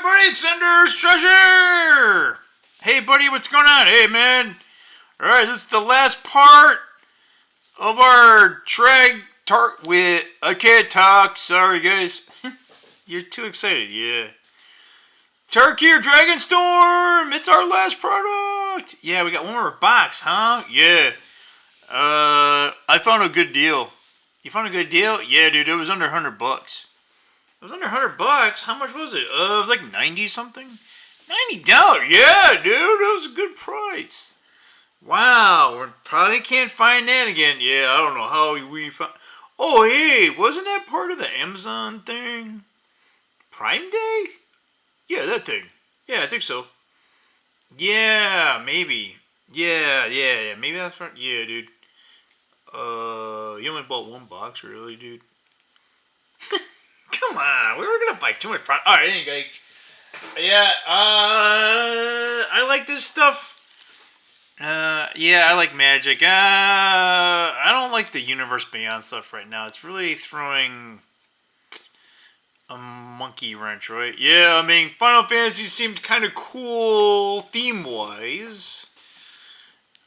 everybody, it's Cinder's Treasure! Hey buddy, what's going on? Hey man. Alright, this is the last part of our I can't talk, sorry guys. You're too excited, yeah. Tarkir Dragonstorm! It's our last product! Yeah, we got one more box, huh? Yeah. I found a good deal. You found a good deal? Yeah, dude, it was under $100. It was under $100. How much was it? It was like 90 something. $90. Yeah, dude, that was a good price. Wow, we probably can't find that again. Yeah, I don't know how we found. Oh, hey, wasn't that part of the Amazon thing? Prime Day? Yeah, that thing. Yeah, I think so. Yeah, maybe. Yeah. Maybe that's right. Yeah, dude. You only bought one box, really, dude? Come on, we were gonna buy too much product. All right, anyway. Yeah, I like this stuff. Yeah, I like Magic. I don't like the Universe Beyond stuff right now. It's really throwing a monkey wrench, right? Yeah, I mean, Final Fantasy seemed kind of cool theme-wise.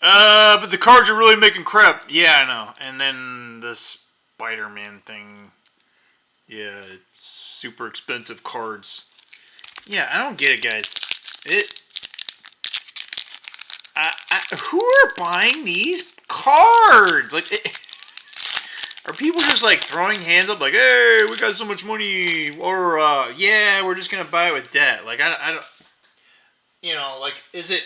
But the cards are really making crap. Yeah, I know. And then the Spider-Man thing. Yeah, it's super expensive cards. Yeah, I don't get it, guys. Who are buying these cards? Like, are people just like throwing hands up, like, "Hey, we got so much money," or "Yeah, we're just gonna buy it with debt"? Like, I don't, like, is it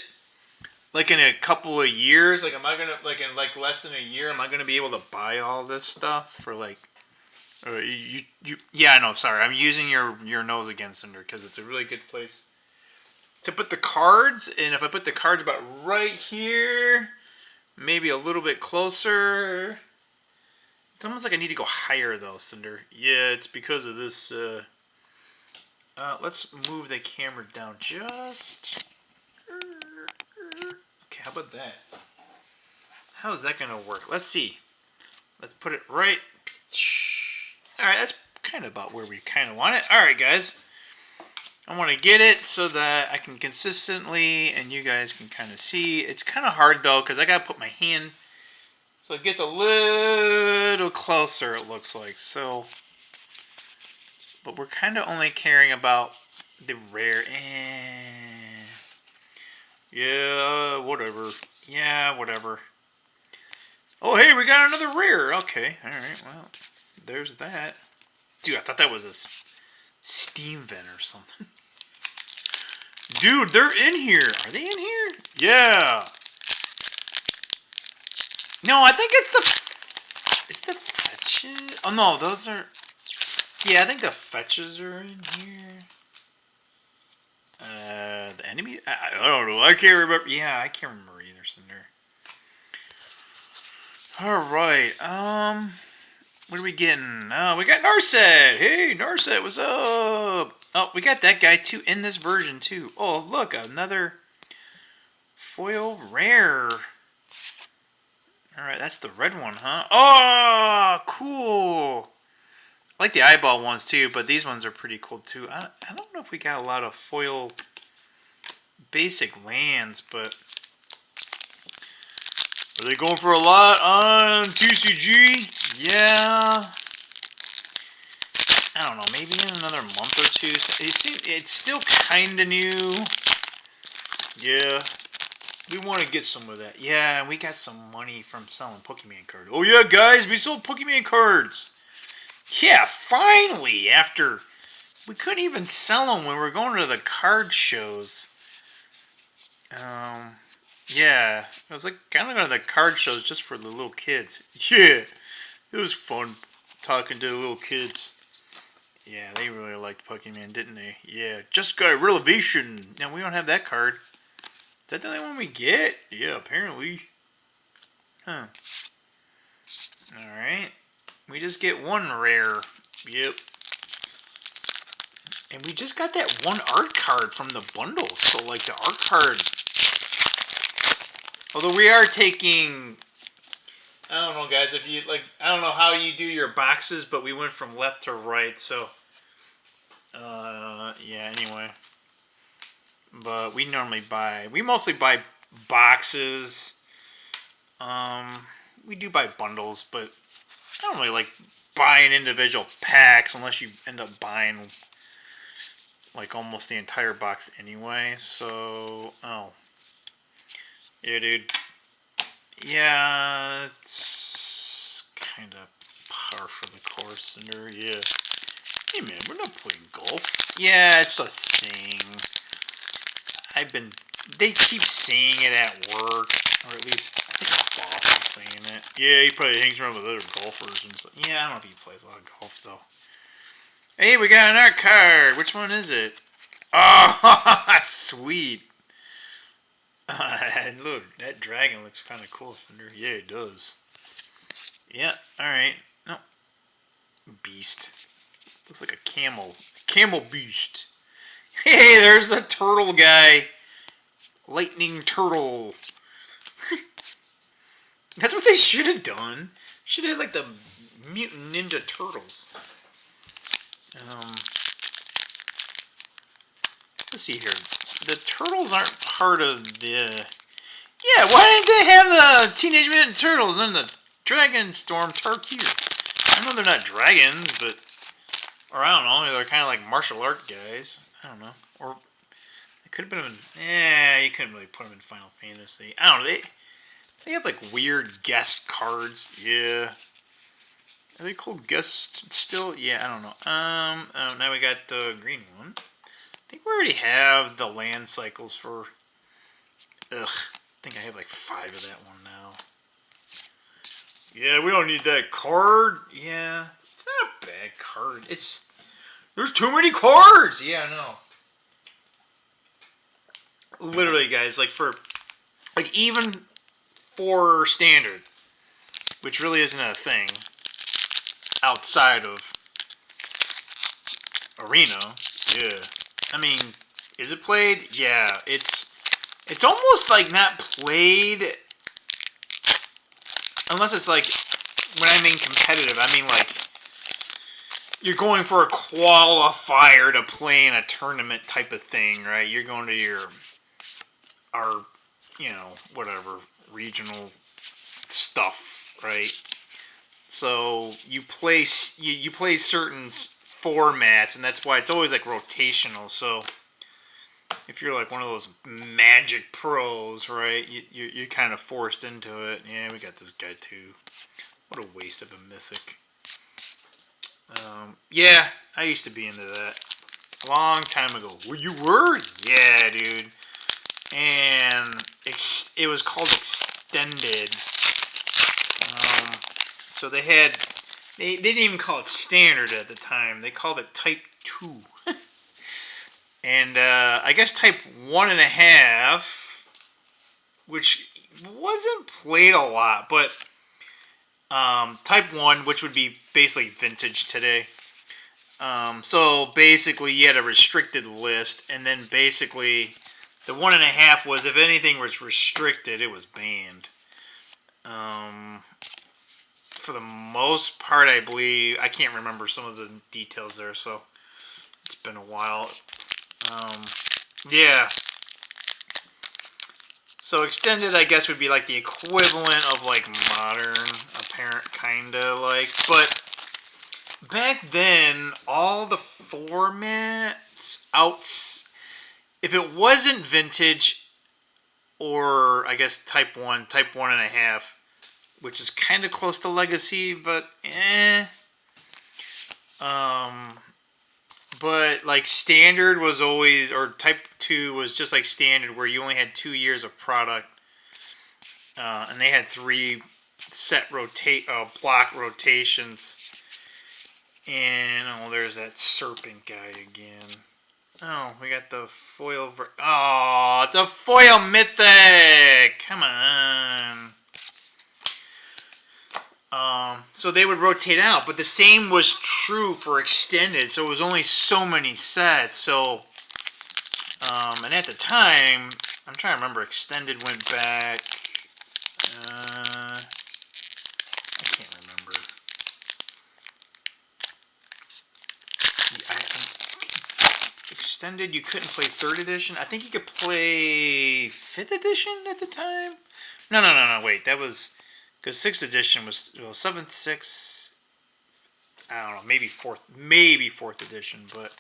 like in a couple of years? Like, am I gonna in like less than a year? Am I gonna be able to buy all this stuff for like? Yeah, I know. Sorry, I'm using your nose again, Cinder, because it's a really good place to put the cards. And if I put the cards about right here, maybe a little bit closer. It's almost like I need to go higher though, Cinder. Yeah, it's because of this. Let's move the camera down just. Okay, how about that? How is that gonna work? Let's see. Let's put it right. Alright, that's kind of about where we kind of want it. Alright, guys. I want to get it so that I can consistently, and you guys can kind of see. It's kind of hard, though, because I got to put my hand so it gets a little closer, it looks like. So, but we're kind of only caring about the rare. Yeah, whatever. Yeah, whatever. Oh, hey, we got another rare. Okay, alright, well. There's that. Dude, I thought that was a steam vent or something. Dude, they're in here. Are they in here? Yeah. No, I think it's the fetches. Oh, no, those are... Yeah, I think the fetches are in here. The enemy... I don't know. I can't remember. Yeah, I can't remember either, Cinder. Alright, what are we getting? Oh, we got Narset. Hey, Narset, what's up? Oh, we got that guy, too, in this version, too. Oh, look, another foil rare. Alright, that's the red one, huh? Oh, cool. I like the eyeball ones, too, but these ones are pretty cool, too. I don't know if we got a lot of foil basic lands, but... Are they going for a lot on TCG? Yeah. I don't know. Maybe in another month or two. It's still kind of new. Yeah. We want to get some of that. Yeah, and we got some money from selling Pokemon cards. Oh, yeah, guys. We sold Pokemon cards. Yeah, finally. After... We couldn't even sell them when we were going to the card shows. Yeah, it was like kind of going to the card shows just for the little kids. Yeah, it was fun talking to the little kids. Yeah, they really liked Pokemon, didn't they? Yeah, just got a revelation. Now, we don't have that card. Is that the only one we get? Yeah, apparently. Huh. Alright. We just get one rare. Yep. And we just got that one art card from the bundle. So, like, the art card... Although we are taking, I don't know, guys, if you, like, I don't know how you do your boxes, but we went from left to right, so, yeah, anyway. but we mostly buy boxes. We do buy bundles, but I don't really like buying individual packs unless you end up buying like almost the entire box anyway. So, yeah, dude. Yeah, it's kind of par for the course, Cinder. Yeah. Hey, man, we're not playing golf. Yeah, it's a saying. They keep saying it at work, or at least I think my boss is saying it. Yeah, he probably hangs around with other golfers and stuff. Yeah, I don't know if he plays a lot of golf, though. Hey, we got another card. Which one is it? Oh, sweet. Look, that dragon looks kind of cool, Cinder. Yeah, it does. Yeah, alright. No. Beast. Looks like a camel. Camel beast. Hey, there's the turtle guy. Lightning turtle. That's what they should have done. Should have had like the mutant ninja turtles. Let's see here. The turtles aren't part of the... Yeah, why didn't they have the Teenage Mutant Turtles in the Dragonstorm Tarkir? I know they're not dragons, but... Or I don't know, they're kind of like martial art guys. I don't know. Or it could have been... you couldn't really put them in Final Fantasy. I don't know, they have like weird guest cards. Yeah. Are they called guests still? Yeah, I don't know. Now we got the green one. I think we already have the land cycles for... I think I have like 5 of that one now. Yeah, we don't need that card. Yeah, it's not a bad card. It's... There's too many cards! Yeah, I know. Literally, guys, like even for standard, which really isn't a thing outside of Arena. Yeah. I mean, is it played? Yeah, it's almost like not played unless it's like, when I mean competitive, I mean like you're going for a qualifier to play in a tournament type of thing, right? You're going to our, whatever, regional stuff, right? So you play certain formats, and that's why it's always like rotational. So if you're like one of those magic pros, right, you're kind of forced into it. Yeah, we got this guy too. What a waste of a mythic. Yeah, I used to be into that a long time ago. Well, you were? Yeah, dude. And it was called Extended. So they didn't even call it Standard at the time. They called it Type 2. And I guess Type 1.5, which wasn't played a lot, but Type 1, which would be basically vintage today. So basically you had a restricted list, and then basically the 1.5 was if anything was restricted, it was banned. For the most part, I believe, I can't remember some of the details there, so it's been a while. Yeah. So Extended, I guess, would be like the equivalent of like Modern, apparent, kinda like. But back then, all the formats if it wasn't vintage, or I guess Type 1, Type 1.5, which is kind of close to Legacy, but but like Standard was always, or Type 2 was just like Standard, where you only had 2 years of product, and they had 3 set block rotations. And there's that serpent guy again. Oh, we got the foil. The foil mythic. Come on. So they would rotate out, but the same was true for Extended. So it was only so many sets. So, and at the time, I'm trying to remember. Extended went back. I can't remember. I think extended, you couldn't play 3rd edition. I think you could play 5th edition at the time. No. Wait, that was because 6th edition was 7th, 6th. I don't know, maybe 4th edition, but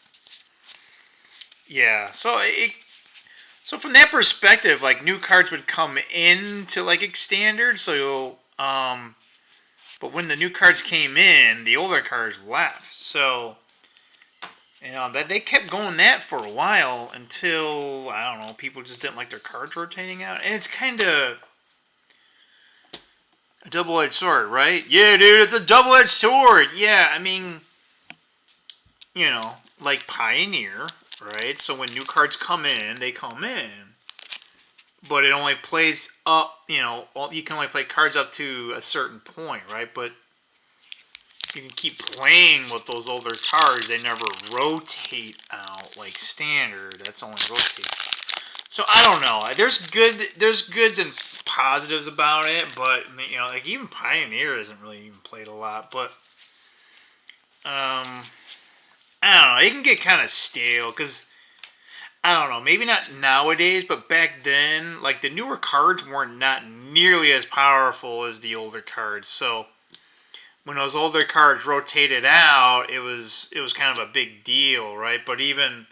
yeah. So from that perspective, like new cards would come into like standard. So but when the new cards came in, the older cards left. So that they kept going that for a while until I don't know, people just didn't like their cards rotating out, and it's kind of a double-edged sword, right? Yeah, dude, it's a double-edged sword. Yeah, I mean, like Pioneer, right? So when new cards come in, they come in, but it only plays up. You can only play cards up to a certain point, right? But you can keep playing with those older cards. They never rotate out like standard. That's only rotate. So I don't know. There's goods and positives about it, but like even Pioneer isn't really even played a lot. But I don't know. It can get kind of stale because I don't know. Maybe not nowadays, but back then, like the newer cards weren't not nearly as powerful as the older cards. So when those older cards rotated out, it was kind of a big deal, right? But even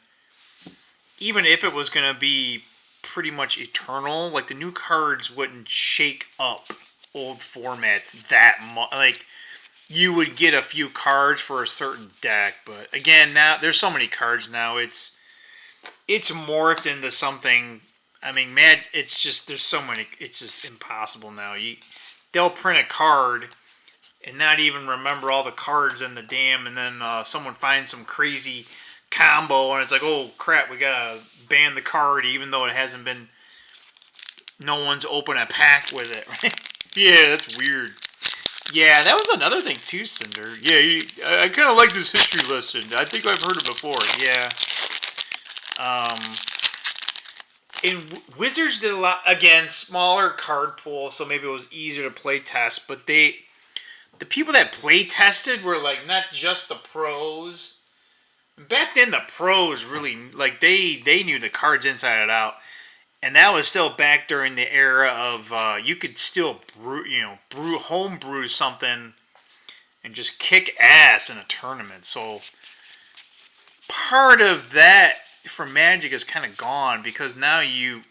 if it was going to be pretty much eternal, like the new cards wouldn't shake up old formats that much. Like you would get a few cards for a certain deck, but again, now there's so many cards now. It's morphed into something. I mean, man, it's just there's so many. It's just impossible now. They'll print a card and not even remember all the cards in the damn, and then someone finds some crazy combo, and it's like, oh crap, we gotta ban the card, even though it hasn't been, no one's opened a pack with it, right? Yeah, that's weird. Yeah, that was another thing too, Cinder. Yeah, I kind of like this history lesson. I think I've heard it before. Yeah. And Wizards did a lot, again, smaller card pool, so maybe it was easier to play test, but the people that play tested were like not just the pros. Back then, the pros really like they knew the cards inside and out, and that was still back during the era of you could still homebrew something and just kick ass in a tournament. So part of that for Magic is kind of gone because now you